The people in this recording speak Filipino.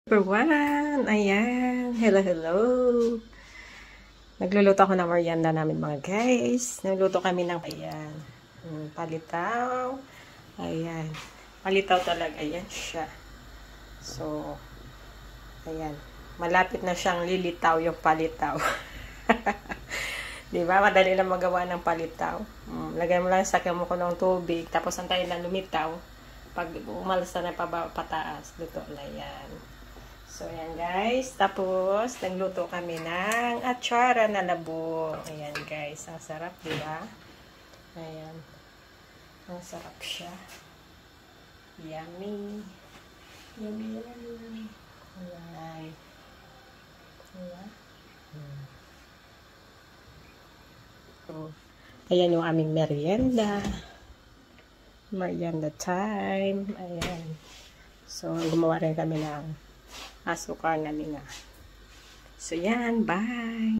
Everyone, ayan, hello. Nagluluto ako ng merienda namin mga guys. Nagluto kami ng, ayan, palitaw. Ayan, palitaw talaga, ayan siya. So, ayan, malapit na siyang lilitaw yung palitaw. Diba, madali lang magawa ng palitaw. Lagyan mo lang sa mo ko ng tubig, tapos antayin na lumitaw. Pag umalas na pataas, luto na yan. So, ayan guys. Tapos, nagluto kami ng atsara na labong. Ayan guys. Ang sarap, diba? Ayan. Ang sarap siya. Yummy. Yummy, yummy. Ayan. Diba? So, ayan yung aming merienda. Merienda time. Ayan. So, gumawa rin kami ng asukar na nila. So, yan. Bye!